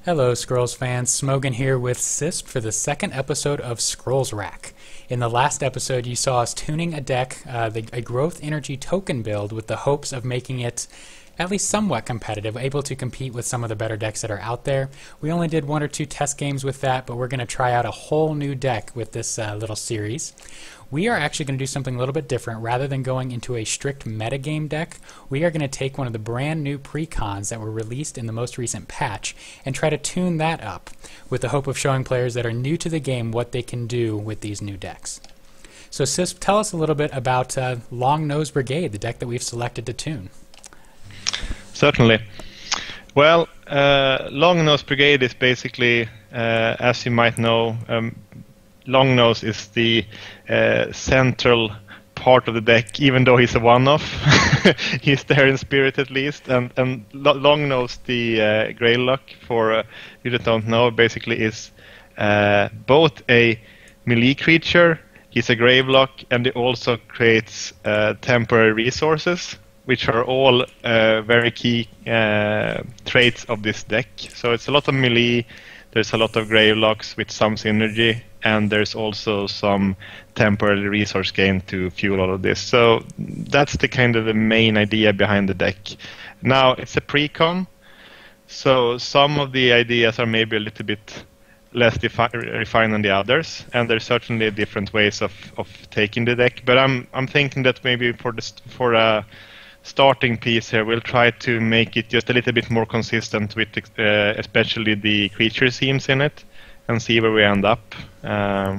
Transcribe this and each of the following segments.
Hello, Scrolls fans. Smogan here with Sysp for the second episode of Scrolls Rack. In the last episode, you saw us tuning a deck, a growth energy token build, with the hopes of making it at least somewhat competitive, able to compete with some of the better decks that are out there. We only did 1 or 2 test games with that, but we're going to try out a whole new deck with this little series. We are actually going to do something a little bit different. Rather than going into a strict metagame deck, we are going to take one of the brand new precons that were released in the most recent patch and try to tune that up with the hope of showing players that are new to the game what they can do with these new decks. So Sysp, tell us a little bit about Longnose Brigade, the deck that we've selected to tune. Certainly. Well, Longnose Brigade is basically, as you might know, Longnose is the central part of the deck, even though he's a one-off. He's there in spirit at least. And Longnose, the Greylock, for you that don't know, basically is both a melee creature, he's a Gravelock, and he also creates temporary resources, which are all very key traits of this deck. So it's a lot of melee, there's a lot of Gravelocks with some synergy, and there's also some temporary resource gain to fuel all of this. So that's the kind of the main idea behind the deck. Now, it's a precon, so some of the ideas are maybe a little bit less refined than the others, and there's certainly different ways of taking the deck. But I'm thinking that maybe for a starting piece here, we'll try to make it just a little bit more consistent with especially the creature themes in it, and see where we end up. Yeah,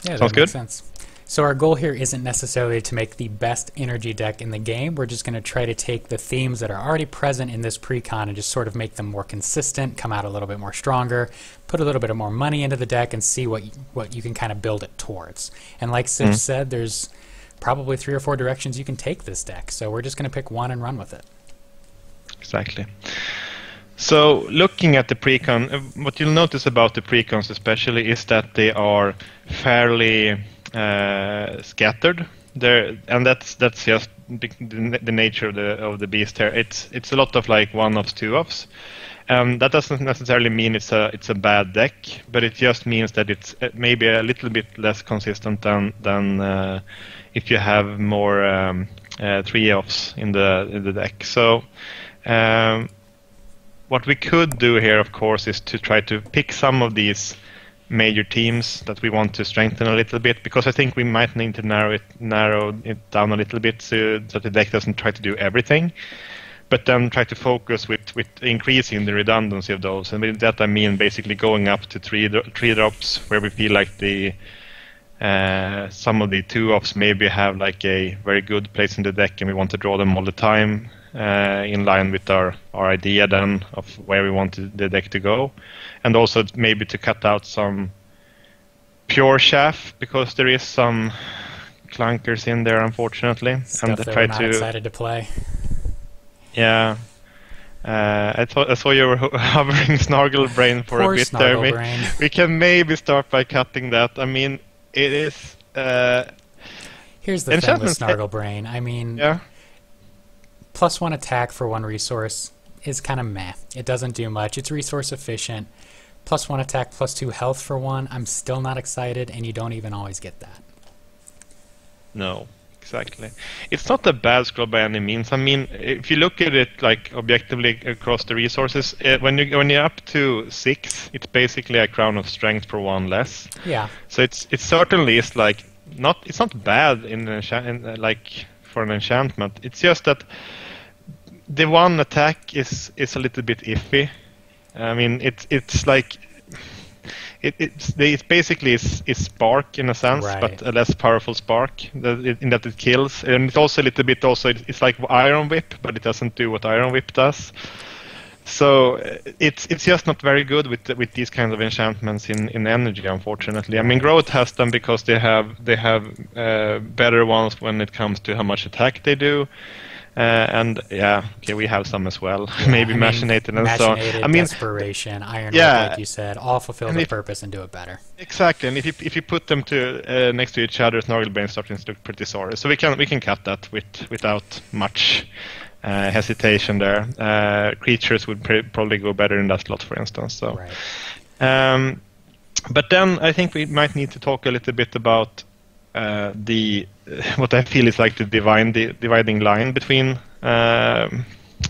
sounds that good. makes sense. So our goal here isn't necessarily to make the best energy deck in the game. We're just going to try to take the themes that are already present in this precon and just sort of make them more consistent, come out a little bit more stronger, put a little bit of more money into the deck, and see what you can kind of build it towards. And like Sif said, there's probably 3 or 4 directions you can take this deck. So we're just going to pick one and run with it. Exactly. So looking at the precon, what you'll notice about the precons especially is that they are fairly scattered. And that's just the nature of the beast here. It's a lot of like one-offs, two-offs. That doesn't necessarily mean it's a bad deck, but it just means that it's maybe a little bit less consistent than if you have more 3-offs in the deck. So what we could do here, of course, is to try to pick some of these major teams that we want to strengthen a little bit, because I think we might need to narrow it down a little bit so that the deck doesn't try to do everything, but then try to focus with increasing the redundancy of those. And with that I mean basically going up to 3 drops where we feel like the some of the 2-offs maybe have like a very good place in the deck and we want to draw them all the time, in line with our idea then of where we want the deck to go. And also maybe to cut out some pure chaff, because there is some clunkers in there, unfortunately. Stuff and that try we're not excited to play. Yeah. I saw you were hovering Snargle Brain for Poor a bit there. Brain. We can maybe start by cutting that. I mean, it is... Here's the thing with Snargle Brain. I mean, yeah. +1 attack for 1 resource is kind of meh. It doesn't do much. It's resource efficient. +1 attack, +2 health for 1. I'm still not excited, and you don't even always get that. No, exactly. It's not a bad scroll by any means. I mean, if you look at it like objectively across the resources, when you're up to 6, it's basically a crown of strength for 1 less. Yeah. So it certainly is like it's not bad like for an enchantment. It's just that the 1 attack is a little bit iffy. I mean, it's like it basically is spark in a sense, right, but a less powerful spark in that it kills, and it's also a little bit it's like Iron Whip, but it doesn't do what Iron Whip does. So it's just not very good with these kinds of enchantments in energy, unfortunately. I mean, Growth has them because they have better ones when it comes to how much attack they do. And yeah, okay, we have some as well. Yeah, maybe Machinated and so on. I mean, Desperation, Iron Whip, like you said, all fulfill their purpose and do it better. Exactly, and if you put them to next to each other, Snargle Brain starting to look pretty sorry. So we can cut that without much hesitation there. Creatures would probably go better in that slot, for instance. So, right. But then I think we might need to talk a little bit about the what I feel is like the dividing line between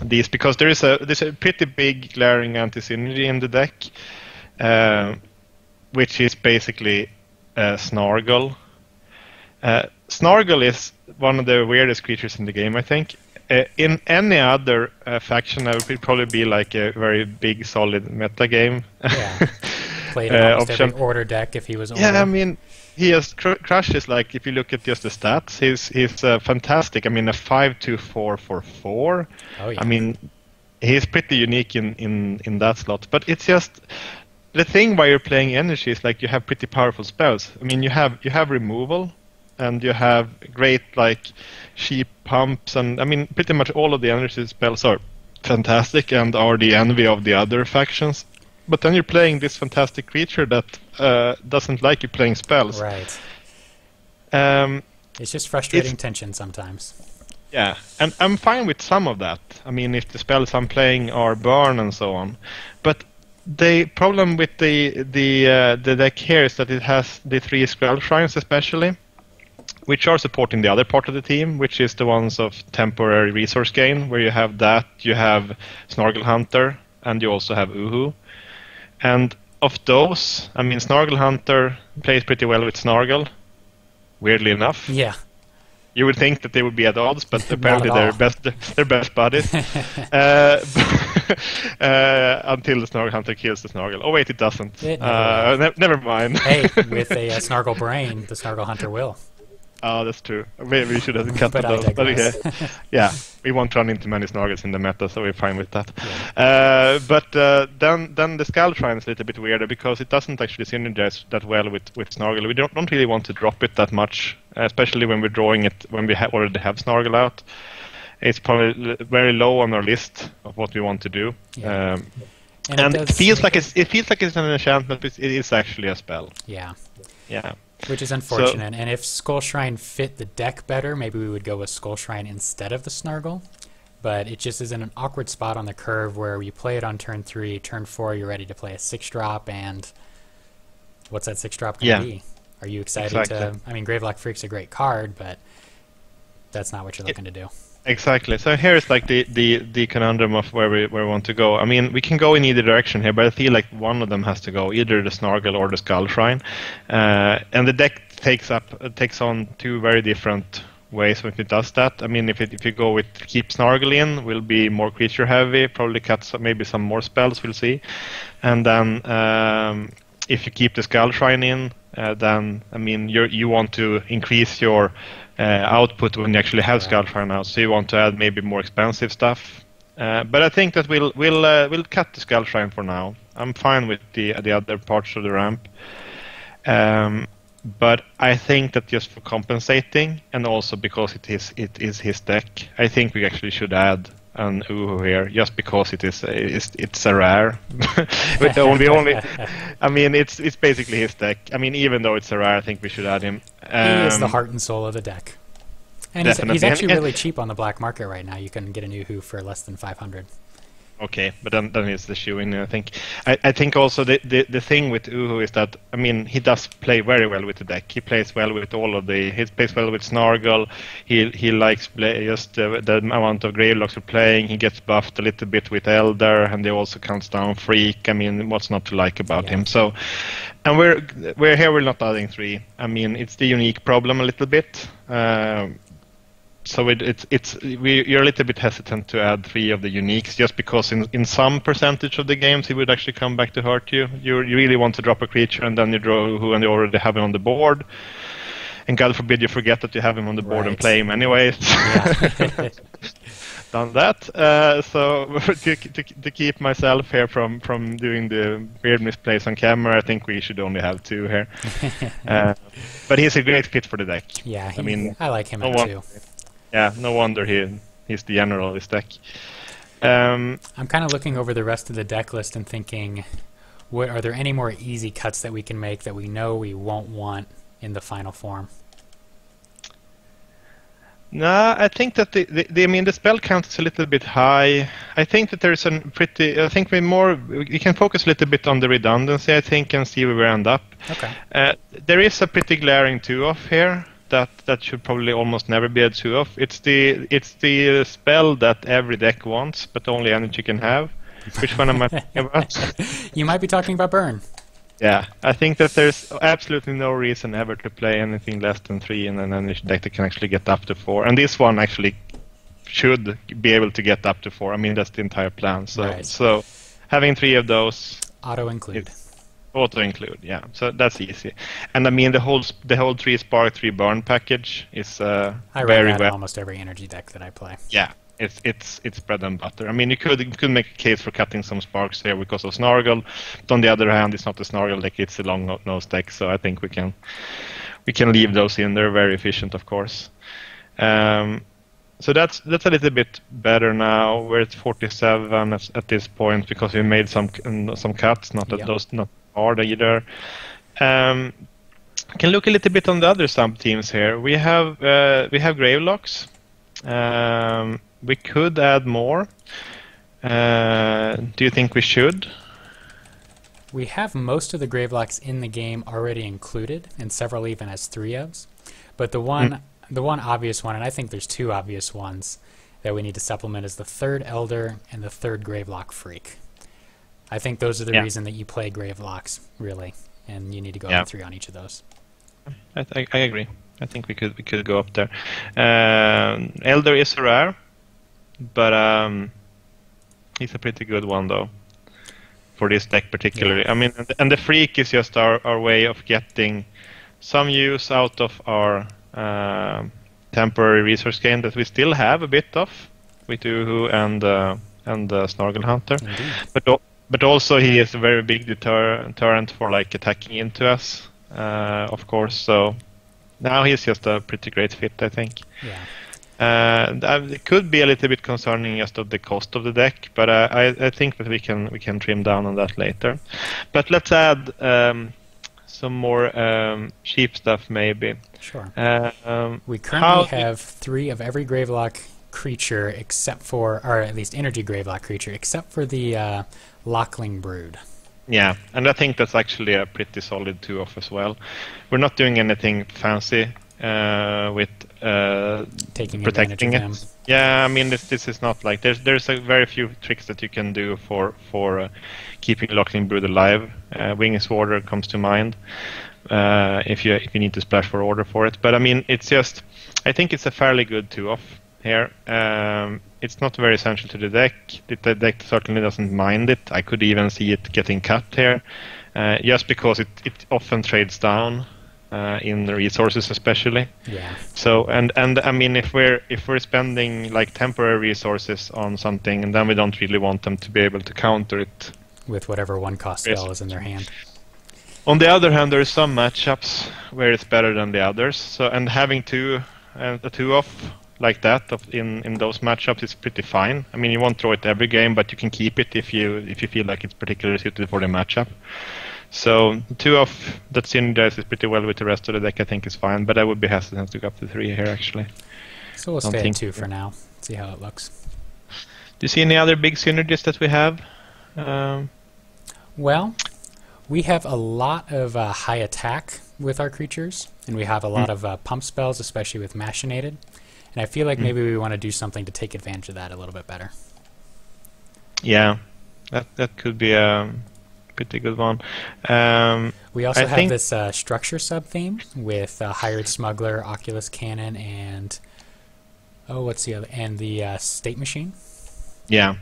these, because there's a pretty big glaring anti-synergy in the deck, which is basically Snargle. Snargle is one of the weirdest creatures in the game, I think. In any other faction, it would probably be like a very big, solid meta game. Yeah. Played in almost every order deck if he was order. Yeah, I mean, he has crushes. Like if you look at just the stats, he's fantastic. I mean, a 5/2/4 for 4. Oh, yeah. I mean, he's pretty unique in that slot. But it's just the thing why you're playing energy is like you have pretty powerful spells. I mean, you have removal, and you have great like sheep pumps, and I mean, pretty much all of the energy spells are fantastic and are the envy of the other factions. But then you're playing this fantastic creature that doesn't like you playing spells. Right. It's just frustrating tension sometimes. Yeah, and I'm fine with some of that. I mean, if the spells I'm playing are burn and so on. But the problem with the deck here is that it has the 3 Skull Shrines especially, which are supporting the other part of the team, which is the ones of temporary resource gain, where you have that, you have Snargle Hunter, and you also have Uhu. And of those, I mean, Snargle Hunter plays pretty well with Snargle, weirdly enough. Yeah. You would think that they would be at odds, but apparently they're best buddies. Until the Snargle Hunter kills the Snargle. Oh wait, it doesn't. Never mind. Hey, with a Snargle Brain, the Snargle Hunter will. Oh, that's true. Maybe we should have cut those. But okay. Yeah, we won't run into many Snargles in the meta, so we're fine with that. Yeah. But then the Skull Shrine is a little bit weirder because it doesn't actually synergize that well with Snargle. We don't really want to drop it that much, especially when we're drawing it when we already have Snargle out. It's probably very low on our list of what we want to do. Yeah. And it feels like it's an enchantment, but it is actually a spell. Yeah. Yeah. Which is unfortunate. And if Skull Shrine fit the deck better, maybe we would go with Skull Shrine instead of the Snargle. But it just is in an awkward spot on the curve where you play it on turn 3, turn 4 you're ready to play a 6-drop, and what's that 6-drop going to be? Are you excited to... I mean, Gravelock Freak's a great card, but that's not what you're looking to do. Exactly. So here's like the conundrum of where we want to go. I mean, we can go in either direction here, but I feel like one of them has to go, either the Snargle or the Skull Shrine. And the deck takes on 2 very different ways when it does that. I mean, if you go with keep Snargle in, we'll be more creature heavy, probably cut maybe some more spells, we'll see. And then if you keep the Skull Shrine in, then I mean you want to increase your output when you actually have Skull Shrine out, so you want to add maybe more expensive stuff. But I think that we'll cut the Skull Shrine for now. I'm fine with the other parts of the ramp. But I think that just for compensating, and also because it is his deck, I think we actually should add an Uhu here, just because it's a rare. But only I mean, it's basically his deck. I mean, even though it's a rare, I think we should add him. He is the heart and soul of the deck. And he's actually really cheap on the black market right now. You can get an Uhu for less than 500. Okay, but then it's the shoe-in, I think. I think also the thing with Uhu is that, I mean, he does play very well with the deck. He plays well with he plays well with Snargle. He likes just the amount of Gravelocks we're playing. He gets buffed a little bit with Elder, and he also counts down Freak. I mean, what's not to like about him? So, and we're not adding 3. I mean, it's the unique problem a little bit. So you're a little bit hesitant to add 3 of the uniques, just because in some percentage of the games he would actually come back to hurt you. You really want to drop a creature and then you draw Uhu and you already have him on the board. And God forbid you forget that you have him on the board and play him anyways. Yeah. Done that. So to keep myself here from doing the weird misplays on camera, I think we should only have 2 here. But he's a great fit for the deck. Yeah, I like him too. Yeah, no wonder he's the general of this deck. I'm kind of looking over the rest of the deck list and thinking, are there any more easy cuts that we can make that we know we won't want in the final form? No, I think that I mean the spell count is a little bit high. I think that there's a pretty. I think we can focus a little bit on the redundancy. I think and see where we end up. Okay. There is a pretty glaring 2-off here that should probably almost never be a 2-off. It's the spell that every deck wants, but only energy can have. Which one am I talking about? You might be talking about burn. Yeah, I think that there's absolutely no reason ever to play anything less than 3 in an energy deck that can actually get up to 4. And this one actually should be able to get up to 4. I mean, that's the entire plan. So, Right. so having 3 of those... Auto-include. Auto-include, yeah. So that's easy. And I mean, the whole 3 Spark, 3 Burn package is I run very that in well. almost every energy deck that I play. Yeah. It's bread and butter. I mean, you could make a case for cutting some sparks here because of Snargle, but on the other hand, it's not a Snargle deck; it's a Longnose deck. So I think we can leave those in. They're very efficient, of course. So that's a little bit better now. We're at 47 at this point because we made some cuts. Not that those not hard either. Can look a little bit on the other sub teams here. We have Gravelocks. We could add more. Do you think we should? We have most of the Gravelocks in the game already included, and several even as 3-ofs. But the one obvious one, and I think there's 2 obvious ones that we need to supplement, is the 3rd Elder and the 3rd Gravelock Freak. I think those are the reason that you play Gravelocks, really, and you need to go up 3 on each of those. I agree. I think we could go up there. Elder is a rare, but he's a pretty good one though for this deck particularly. I mean, and the Freak is just our way of getting some use out of our temporary resource gain that we still have a bit of with Uhu and Snargle Hunter. But also he is a very big deterrent for like attacking into us, of course. So now he's just a pretty great fit, I think. Yeah. It could be a little bit concerning just of the cost of the deck, but I think that we can trim down on that later. But let's add some more cheap stuff, maybe. Sure. We currently have 3 of every Gravelock creature except for, or at least energy Gravelock creature, except for the Lockling Brood. Yeah, and I think that's actually a pretty solid 2-off as well. We're not doing anything fancy with taking protecting advantage of it. Yeah, I mean this is not like there's a very few tricks that you can do for keeping Lockling Brood alive. Wings Warder comes to mind if you need to splash for order for it. But I mean it's just I think it's a fairly good 2-off here. It's not very essential to the deck. The deck certainly doesn't mind it. I could even see it getting cut here, just because it often trades down. In the resources especially. Yeah. So and I mean if we're spending like temporary resources on something and then we don't really want them to be able to counter it with whatever 1-cost spell is in their hand. On the other hand, there are some matchups where it's better than the others. So and having a 2-off like that in those matchups is pretty fine. I mean you won't throw it every game, but you can keep it if you feel like it's particularly suited for the matchup. So 2-off that synergizes pretty well with the rest of the deck I think is fine, but I would be hesitant to go up to 3 here actually. So we'll stay at 2 for now, see how it looks. Do you see any other big synergies that we have? Well, we have a lot of high attack with our creatures, and we have a lot of pump spells, especially with Machinated, and I feel like maybe we want to do something to take advantage of that a little bit better. Yeah, that could be a pretty good one. We also have this structure sub-theme with Hired Smuggler, Oculus Cannon, and what's the other? And the State Machine. Yeah,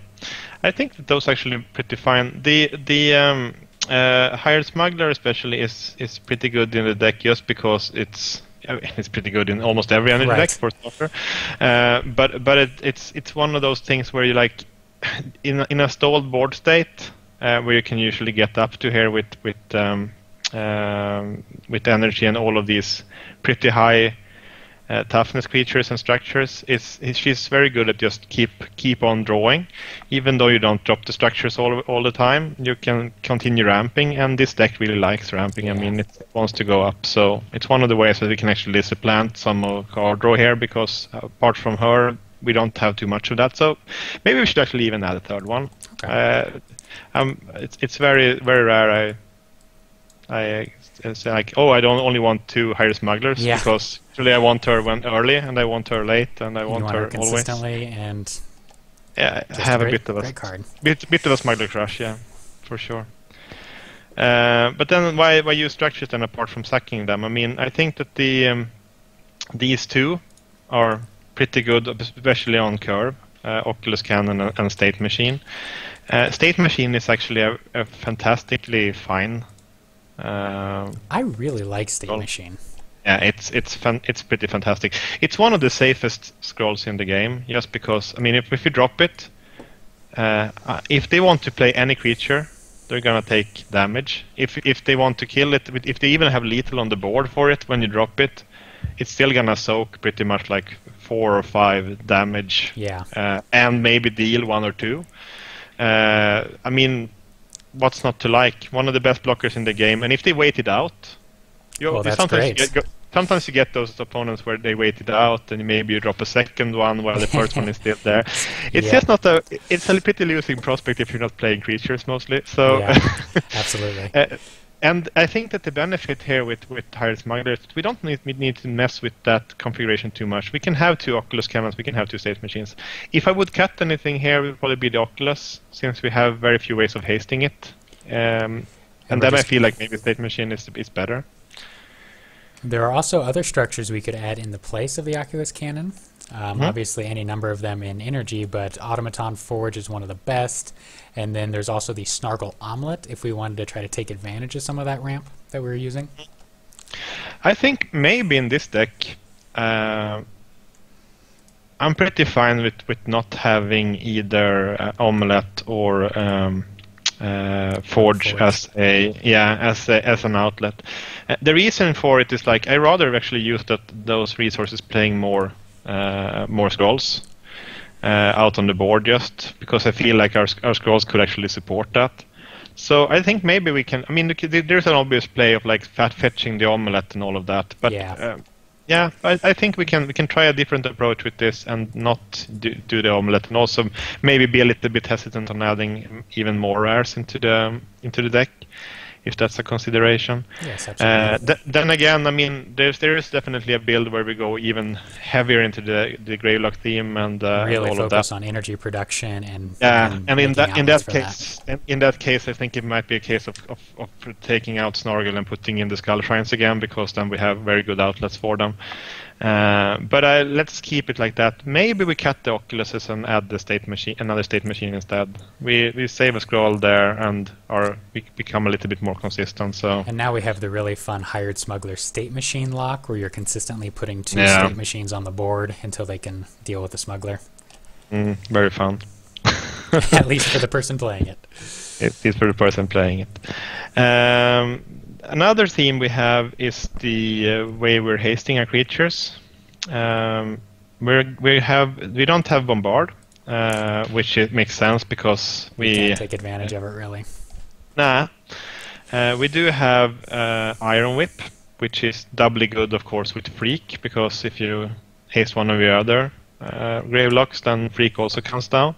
I think that those actually pretty fine. The Hired Smuggler especially is pretty good in the deck just because it's pretty good in almost every energy deck for soccer. But it's one of those things where you like in a stalled board state. Where you can usually get up to here with energy and all of these pretty high toughness creatures and structures. She's very good at just keep on drawing, even though you don't drop the structures all the time. You can continue ramping, and this deck really likes ramping. Yeah. I mean, it wants to go up, so it's one of the ways that we can actually supplant some of card draw here, because apart from her, we don't have too much of that. So maybe we should actually even add a third one. Okay. It's very very rare. It's like, oh, I don't only want 2 higher smugglers, because usually I want her early and I want her late and I want her consistently always. And yeah, I have a bit of a smuggler crush, yeah, for sure. But then why use structures then apart from sacking them? I mean, I think that these 2 are pretty good, especially on curve. Oculus Cannon and State Machine. State Machine is actually a fantastically fine. I really like State Machine. Yeah, it's pretty fantastic. It's one of the safest scrolls in the game, just because, I mean, if you drop it, if they want to play any creature, they're gonna take damage. If they want to kill it, if they even have lethal on the board for it when you drop it, it's still gonna soak pretty much like 4 or 5 damage. Yeah. And maybe deal 1 or 2. I mean, what's not to like? One of the best blockers in the game, and if they wait it out, sometimes you get those opponents where they wait it out, and maybe you drop a second one while the first one is still there. It's just not it's a pretty losing prospect if you're not playing creatures mostly. So absolutely. And I think that the benefit here with higher smugglers, we don't need to mess with that configuration too much. We can have 2 Oculus Cannons, we can have 2 State Machines. If I would cut anything here, it would probably be the Oculus, since we have very few ways of hasting it. And then I feel like maybe State Machine is better. There are also other structures we could add in the place of the Oculus Cannon. Obviously, any number of them in Energy, but Automaton Forge is one of the best. And then there's also the Snargle Omelet, if we wanted to try to take advantage of some of that ramp that we were using. I think maybe in this deck, I'm pretty fine with not having either Omelet or Forge as an outlet. The reason for it is like I rather actually use those resources playing more scrolls out on the board, just because I feel like our scrolls could actually support that. So I think maybe we can. I mean, there's an obvious play of like fetching the Omelet and all of that, but I think we can try a different approach with this and not do the Omelet, and also maybe be a little bit hesitant on adding even more rares into the deck, if that's a consideration. Yes, absolutely. Then again, I mean, there is definitely a build where we go even heavier into the Gravelock theme and really all of that. focus on energy production and in that case, I think it might be a case of taking out Snargle and putting in the Skull Shrines again, because then we have very good outlets for them. But let's keep it like that. Maybe we cut the Oculuses and add the another State Machine instead. We save a scroll there and we become a little bit more consistent. So. And now we have the really fun Hired Smuggler State Machine lock, where you're consistently putting 2 State Machines on the board until they can deal with the Smuggler. Very fun. At least for the person playing it. It is for the person playing it. Another theme we have is the way we're hasting our creatures. We don't have Bombard, which makes sense because we can't take advantage of it really. Nah, we do have Iron Whip, which is doubly good, of course, with Freak, because if you haste one of your other Gravelocks, then Freak also comes down.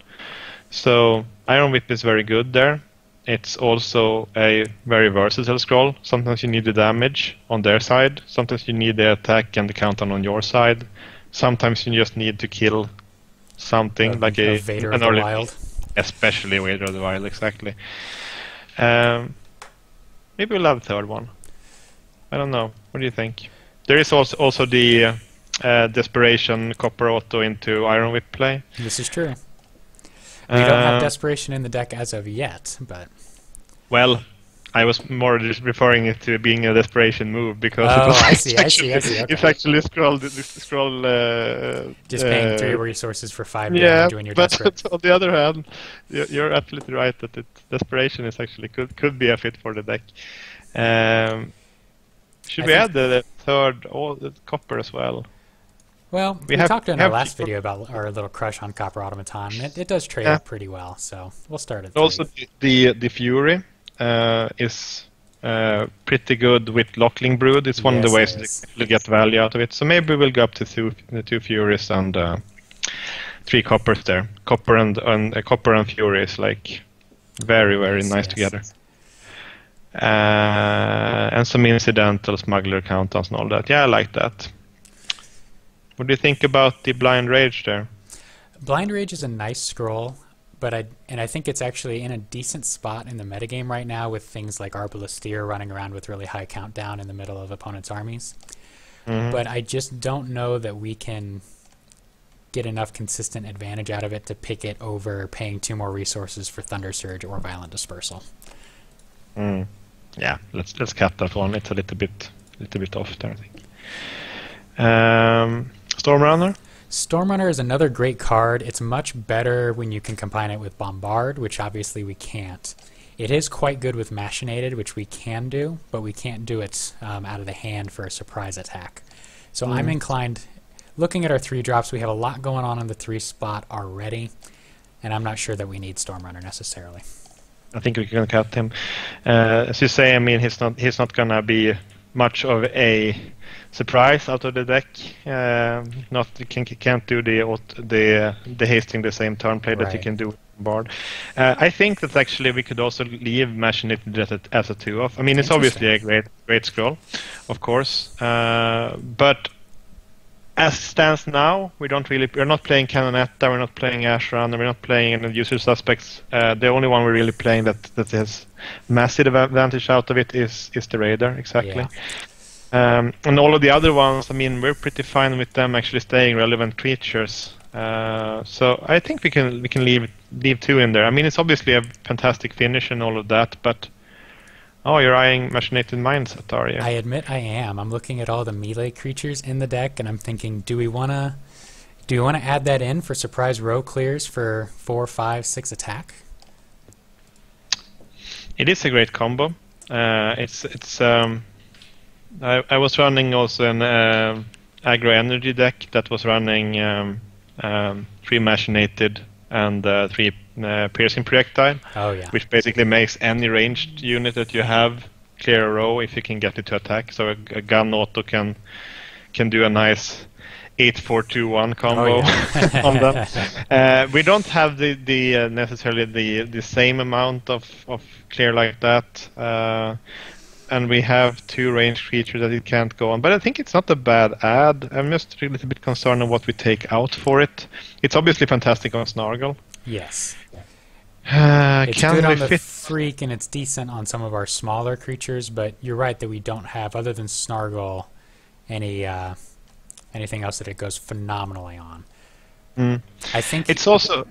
So Iron Whip is very good there. It's also a very versatile scroll. Sometimes you need the damage on their side. Sometimes you need the attack and the countdown on your side. Sometimes you just need to kill something like a Vader of the Wild. Especially Vader of the Wild, exactly. Maybe we'll have a third one. I don't know. What do you think? There is also the Desperation Copper Auto into Iron Whip play. This is true. We don't have Desperation in the deck as of yet, but... Well, I was more just referring it to being a Desperation move, because I see. Okay. It's actually scroll. Just paying 3 resources for 5 damage when you're desperate. But on the other hand, you're absolutely right that Desperation is actually could be a fit for the deck. Should we add the third the copper as well? Well, we talked in our last video about our little crush on Copper Automaton. It does trade up pretty well, so we'll start at 3. Also, the Fury is pretty good with Lockling Brood. It's one of the ways to get value out of it. So maybe we'll go up to 2 Furies and 3 Coppers there. Copper and Fury is like very, very nice together. And some incidental smuggler countdowns and all that. Yeah, I like that. What do you think about the Blind Rage there? Blind Rage is a nice scroll, but I think it's actually in a decent spot in the metagame right now with things like Arbalisteer running around with really high countdown in the middle of opponents' armies. But I just don't know that we can get enough consistent advantage out of it to pick it over paying 2 more resources for Thunder Surge or Violent Dispersal. Yeah, let's cut that one. It's a little bit off there, I think. Stormrunner? Stormrunner is another great card. It's much better when you can combine it with Bombard, which obviously we can't. It is quite good with Machinated, which we can do, but we can't do it out of the hand for a surprise attack. So I'm inclined, looking at our 3 drops, we have a lot going on in the 3 spot already, and I'm not sure that we need Stormrunner necessarily. I think we can cut him. As you say, I mean, he's not gonna be much of a surprise out of the deck. Can't do the hasting the same turn play that you can do with Bard. I think that actually we could also leave Machinated as a 2-off. I mean, it's obviously a great scroll, of course, but as it stands now, we're not playing Canonetta, we're not playing Ashran, we're not playing any user suspects. The only one we're really playing that has massive advantage out of it is the Raider, exactly. Yeah. And all of the other ones, I mean, we're pretty fine with them actually staying relevant creatures. So I think we can leave 2 in there. I mean, it's obviously a fantastic finish and all of that, but you're eyeing Machinated Mindset, are you? I admit I am. I'm looking at all the melee creatures in the deck, and I'm thinking, do we want to add that in for surprise row clears for 4, 5, 6 attack? It is a great combo. I was running also an aggro energy deck that was running 3 Machinated and 3 piercing projectile, which basically makes any ranged unit that you have clear a row if you can get it to attack. So a gun auto can do a nice 8-4-2-1 combo on them. We don't have the necessarily the same amount of clear like that. And we have 2 ranged creatures that it can't go on. But I think it's not a bad ad. I'm just a little bit concerned on what we take out for it. It's obviously fantastic on Snargle. Yes. It's good on the Freak, and it's decent on some of our smaller creatures, but you're right that we don't have, other than Snargle, anything else that it goes phenomenally on. I think it's also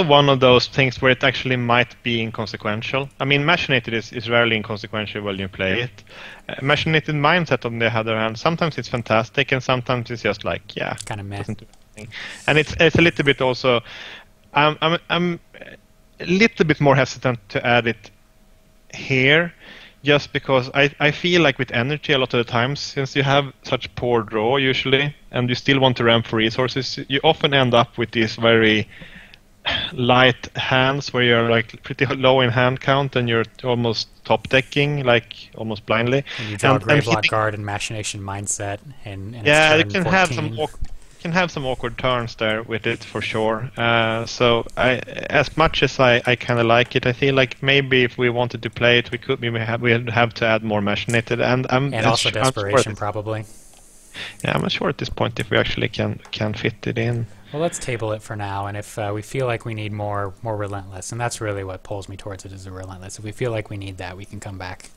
one of those things where it actually might be inconsequential. I mean, Machinated is rarely inconsequential when you play it. Machinated Mindset, on the other hand, sometimes it's fantastic, and sometimes it's just like, kind of meh. Doesn't do anything. And it's a little bit also. I'm a little bit more hesitant to add it here, just because I feel like with energy a lot of the times, since you have such poor draw usually, and you still want to ramp for resources, you often end up with these very light hands where you're like pretty low in hand count and you're almost top decking, like almost blindly. And you draw Gravelock Guard and Machination Mindset, and you can have some awkward turns there with it for sure. So as much as I kind of like it, I feel like maybe if we wanted to play it, we'd have to add more Machinated, and also Desperation probably. Yeah, I'm not sure at this point if we actually can fit it in. Well, let's table it for now, and if we feel like we need more Relentless, and that's really what pulls me towards it, is the Relentless. If we feel like we need that, we can come back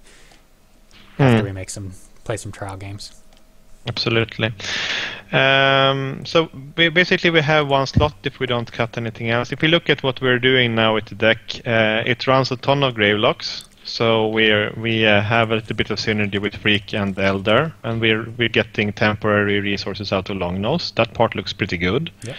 after we play some trial games. Absolutely. So basically we have 1 slot if we don't cut anything else. If we look at what we're doing now with the deck, it runs a ton of Gravelocks. So we have a little bit of synergy with Freak and Elder, and we're getting temporary resources out of Longnose. That part looks pretty good. Yep.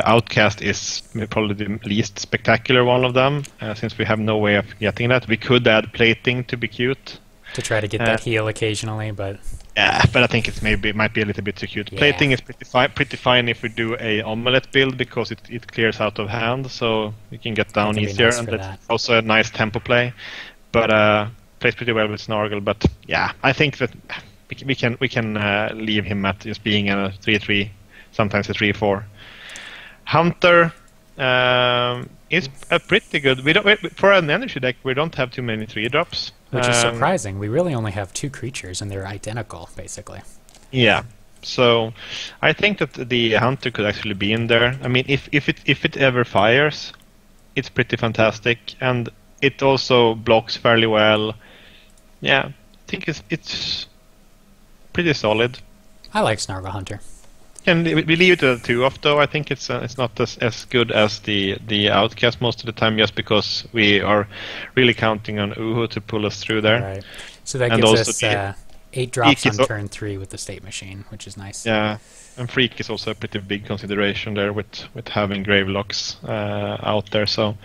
Outcast is probably the least spectacular one of them, since we have no way of getting that. We could add Plating to be cute. To try to get that heal occasionally, but Yeah, but I think it might be a little bit too cute. Yeah. Plating is pretty fine if we do a omelette build because it clears out of hand, so you can get down can be easier, nice and for that's that. also a nice tempo play. But plays pretty well with Snargle. But yeah, I think that we can leave him at just being a 3/3, sometimes a 3/4. Hunter is a pretty good. We don't for an energy deck. We don't have too many 3-drops. Which is surprising. We really only have 2 creatures, and they're identical, basically. Yeah. So I think that the Hunter could actually be in there. I mean, if it ever fires, it's pretty fantastic, and it also blocks fairly well. Yeah, I think it's pretty solid. I like Snargle Hunter. And we leave it at 2-off, though. I think it's not as good as the Outcast most of the time, just because we are really counting on Uhu to pull us through there. Right. So that And gives also us 8 drops on Freak is turn 3 with the State Machine, which is nice. Yeah, and Freak is also a pretty big consideration there with having Gravelocks out there. So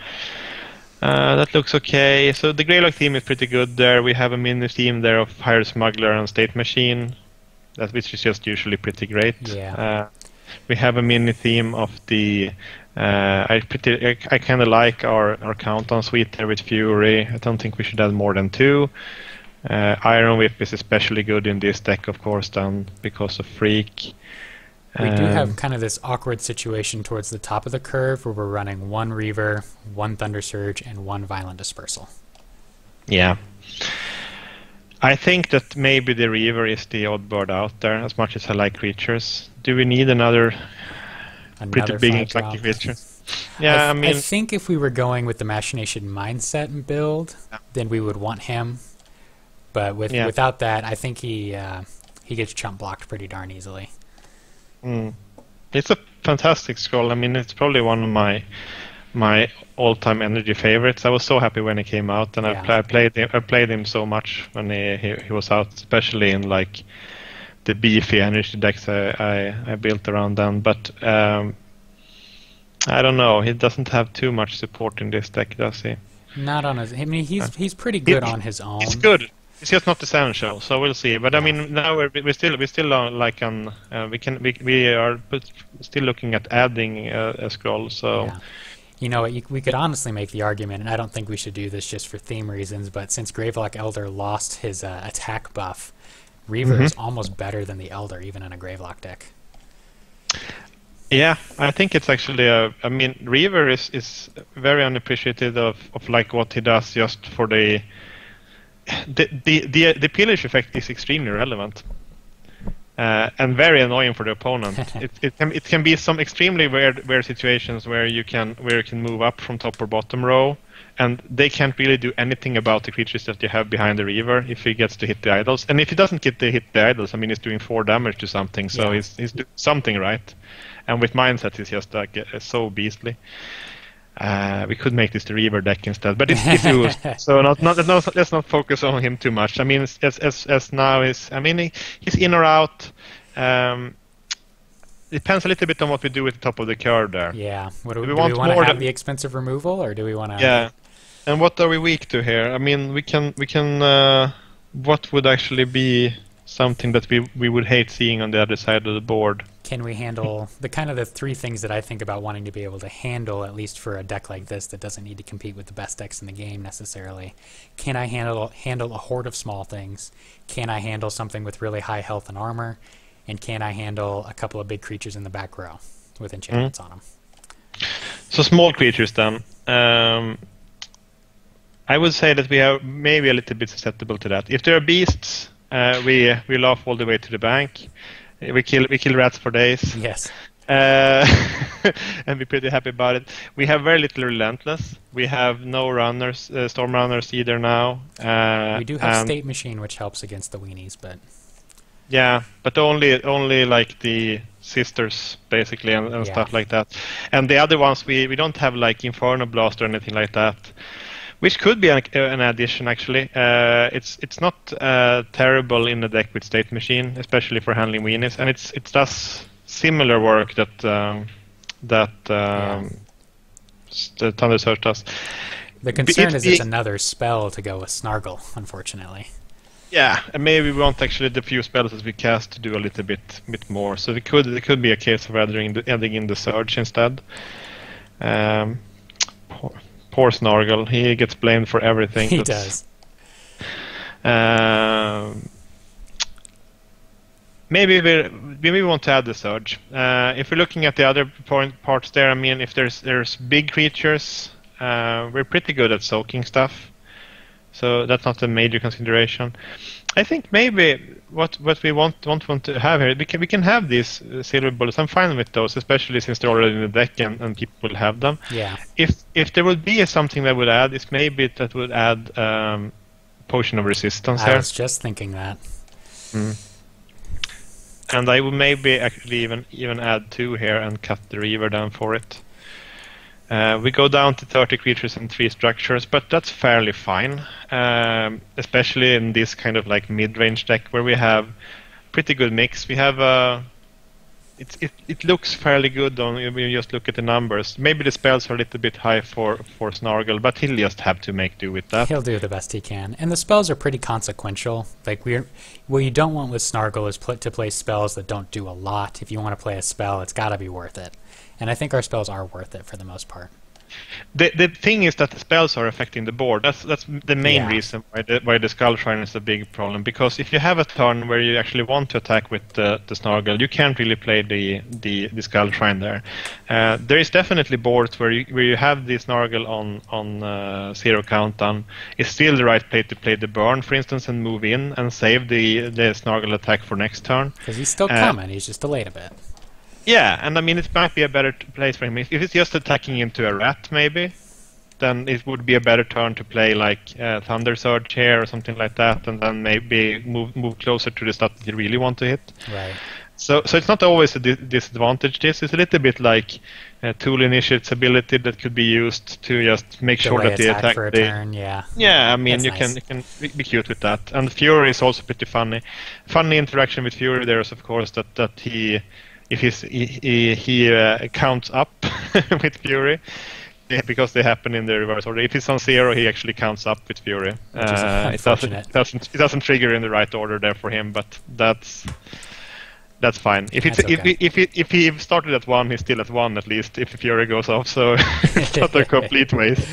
that looks okay. So the Gravelock theme is pretty good there. We have a mini theme there of Hired Smuggler and State Machine, which is just usually pretty great. Yeah. We have a mini theme of the. I kind of like our countdown suite there with Fury. I don't think we should add more than 2. Iron Whip is especially good in this deck, of course, then because of Freak. We do have kind of this awkward situation towards the top of the curve where we're running 1 Reaver, 1 Thunder Surge, and 1 Violent Dispersal. Yeah. I think that maybe the Reaver is the odd bird out there, as much as I like creatures. Do we need another pretty big inflected creature? Yeah, I mean, I think if we were going with the Machination Mindset build, then we would want him. But without that, I think he gets chump blocked pretty darn easily. It's a fantastic scroll. I mean, it's probably one of my all-time energy favorites. I was so happy when he came out, and I played him so much when he was out, especially in like the beefy energy decks I built around them. But I don't know. He doesn't have too much support in this deck, does he? Not on his. I mean, he's pretty good on his own. It's good. It's just not essential, so we'll see. But I mean, now we're still on, like on we are still looking at adding a scroll. So. Yeah. You know, we could honestly make the argument, and I don't think we should do this just for theme reasons, but since Gravelock Elder lost his attack buff, Reaver is almost better than the Elder, even in a Gravelock deck. Yeah, I think it's actually I mean, Reaver is very unappreciated of like what he does just for the pillage effect is extremely relevant. And very annoying for the opponent. It can be some extremely weird situations where you can move up from top or bottom row, and they can't really do anything about the creatures that you have behind the Reaver if he gets to hit the idols. And if he doesn't get to hit the idols, I mean, he's doing 4 damage to something, so he's doing something right. And with mindset, he's just like so beastly. We could make this the Reaver deck instead, but it's used. So let's not focus on him too much. I mean, as now he's in or out. Depends a little bit on what we do at the top of the card there. Yeah. Do we want to have the expensive removal, or do we want to? Yeah. And what are we weak to here? I mean, we can. What would actually be something that we would hate seeing on the other side of the board? Can we handle the 3 things that I think about wanting to be able to handle, at least for a deck like this that doesn't need to compete with the best decks in the game necessarily? Can I handle a horde of small things? Can I handle something with really high health and armor? And can I handle a couple of big creatures in the back row with enchantments on them? So small creatures then. I would say that we are maybe a little bit susceptible to that. If there are beasts, we laugh all the way to the bank. We kill rats for days. Yes. And be pretty happy about it. We have very little relentless. We have no runners, storm runners either now. We do have State Machine, which helps against the weenies, but yeah, but only like the sisters basically and stuff like that. And the other ones we don't have like Inferno Blast or anything like that. Which could be an addition, actually. It's not terrible in a deck with State Machine, especially for handling weenies, and it does similar work that the Thunder Surge does. The concern is it's another spell to go with Snargle, unfortunately. Yeah, and maybe we want actually the few spells that we cast to do a little bit more. So it could be a case of adding in the Surge instead. Poor Snargle, he gets blamed for everything. He does. Maybe we want to add the Surge. If we're looking at the other parts there, I mean, if there's big creatures, we're pretty good at soaking stuff. So that's not a major consideration. I think maybe what we want to have here, we can have these silver bullets. I'm fine with those, especially since they're already in the deck and people will have them. Yeah. If there would be something that would add, it's maybe that would add Potion of Resistance here. I was just thinking that. And I would maybe actually even add 2 here and cut the Reaver down for it. We go down to 30 creatures and 3 structures, but that's fairly fine, especially in this kind of like mid-range deck where we have pretty good mix. We have it looks fairly good when you just look at the numbers. Maybe the spells are a little bit high for Snargle, but he'll just have to make do with that. He'll do the best he can, and the spells are pretty consequential. Like what you don't want with Snargle is to play spells that don't do a lot. If you want to play a spell, it's got to be worth it. And I think our spells are worth it for the most part. The thing is that the spells are affecting the board. That's the main reason why the Skull Shrine is a big problem. Because if you have a turn where you actually want to attack with the Snargle, you can't really play the Skull Shrine there. There is definitely boards where you have the Snargle on 0 countdown. It's still the right play to play the Burn, for instance, and move in and save the Snargle attack for next turn. Because he's still coming. He's just delayed a bit. Yeah, and I mean, it might be a better place for him. If it's just attacking into a rat, maybe, then it would be a better turn to play like Thunder Surge here or something like that, and then maybe move closer to the stuff that you really want to hit. Right. So it's not always a disadvantage. This is a little bit like Tool Initiate's ability that could be used to just make sure that the attack for a turn. Yeah. Yeah, I mean, That's you can be cute with that. And Fury is also pretty funny. Funny interaction with Fury there is, of course, that he. If he counts up with Fury, because they happen in the reverse order. If he's on 0, he actually counts up with Fury. It doesn't trigger in the right order there for him, but that's fine. If he started at 1, he's still at 1 at least. If Fury goes off, so it's not a complete waste.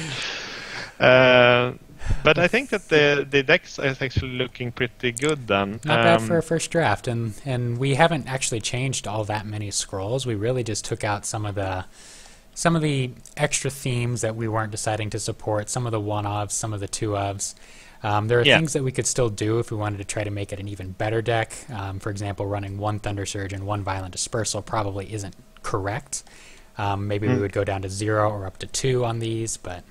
But I think that the deck is actually looking pretty good then. Not bad for a first draft, and we haven't actually changed all that many scrolls. We really just took out some of the extra themes that we weren't deciding to support, some of the one-ofs, some of the two-ofs. There are things that we could still do if we wanted to try to make it an even better deck. For example, running 1 Thunder Surge and 1 Violent Dispersal probably isn't correct. Maybe we would go down to 0 or up to 2 on these, but...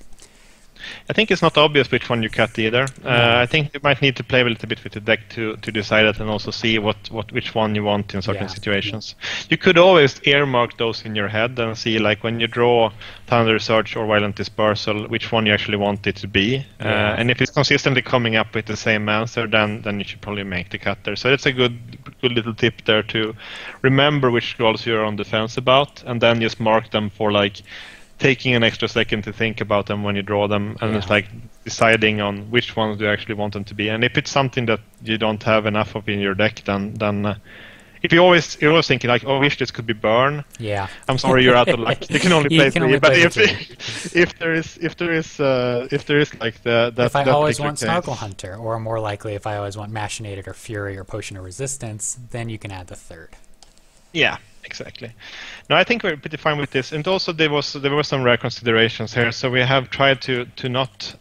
I think it's not obvious which one you cut either. I think you might need to play a little bit with the deck to decide it and also see which one you want in certain situations. You could always earmark those in your head and see, like, when you draw Thunder Surge or Violent Dispersal, which one you actually want it to be. And if it's consistently coming up with the same answer, then you should probably make the cut there. So it's a good little tip there to remember which scrolls you're on the fence about, and then just mark them for, like, taking an extra second to think about them when you draw them, and it's like deciding on which ones you actually want them to be. And if it's something that you don't have enough of in your deck, then if you're always thinking like, oh, I wish this could be Burn. Yeah. I'm sorry, you're out of luck. You can only play 3. But if there is like that. If I always want Snargle Hunter, or more likely, if I always want Machinated or Fury or Potion of Resistance, then you can add the 3rd. Yeah. Exactly. No, I think we're pretty fine with this, and also there were some rare considerations here. So we have tried to not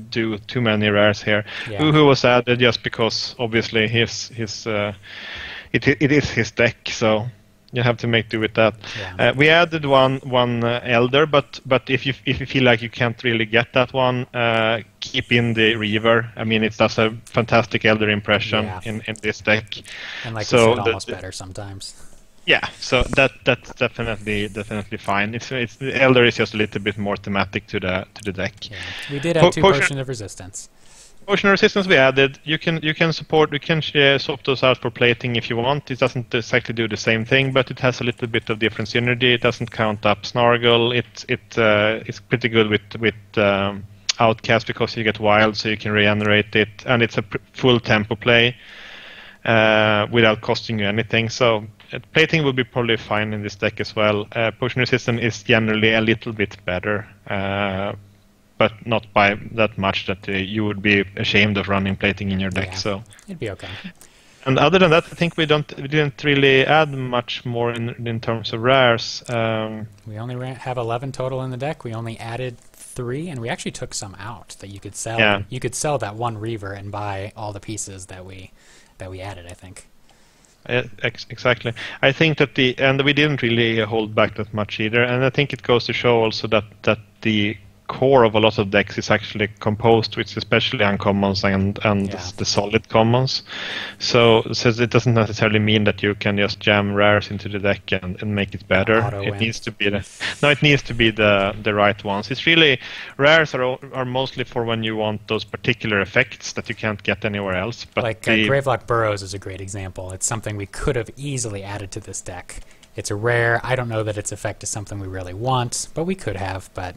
do too many rares here. Yeah. Uhu was added just because obviously it is his deck, so you have to make do with that. Yeah. We added one Elder, but if you feel like you can't really get that one, keep in the Reaver. I mean, it does a fantastic Elder impression in this deck. And like you said, almost better sometimes. Yeah, so that's definitely fine. It's the Elder is just a little bit more thematic to the deck. Yeah. We did add 2 Potions of Resistance. Potion of Resistance we added. You can swap those out for plating if you want. It doesn't exactly do the same thing, but it has a little bit of different synergy. It doesn't count up Snargle. It's pretty good with Outcast because you get wild, so you can regenerate it, and it's a full tempo play without costing you anything. So plating will be probably fine in this deck as well. Potion resistance is generally a little bit better, but not by that much that you would be ashamed of running plating in your deck. Yeah, so it'd be okay. And other than that, I think we didn't really add much more in terms of rares. We only have 11 total in the deck. We only added 3, and we actually took some out that you could sell. Yeah. You could sell that one Reaver and buy all the pieces that we added, I think. Exactly. I think that and we didn't really hold back that much either. And I think it goes to show also that the core of a lot of decks is actually composed with especially uncommons and the solid commons. So it doesn't necessarily mean that you can just jam rares into the deck and make it better. It needs to be the right ones. It's really rares are mostly for when you want those particular effects that you can't get anywhere else. But like Gravelock Burrows is a great example. It's something we could have easily added to this deck. It's a rare. I don't know that its effect is something we really want, but we could have. But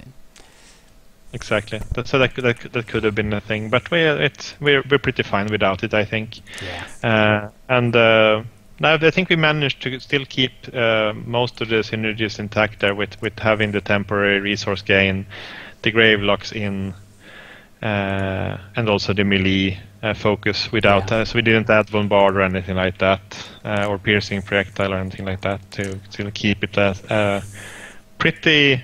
exactly. That could have been a thing, but we're pretty fine without it, I think. Yeah. Now I think we managed to still keep most of the synergies intact there with having the temporary resource gain, the Gravelocks in, and also the melee focus without. So we didn't add Bombard or anything like that, or piercing projectile or anything like that to still keep it a pretty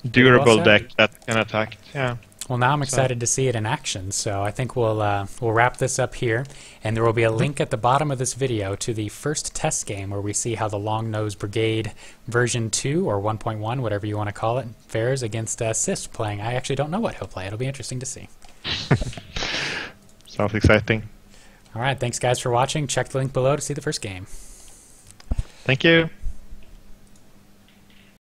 durable deck that can attack. Yeah. Well, now I'm excited to see it in action, so I think we'll wrap this up here, and there will be a link at the bottom of this video to the first test game where we see how the Longnose Brigade version 2 or 1.1, whatever you want to call it, fares against Sysp playing. I actually don't know what he'll play. It'll be interesting to see. Sounds exciting. All right, thanks guys for watching. Check the link below to see the first game. Thank you.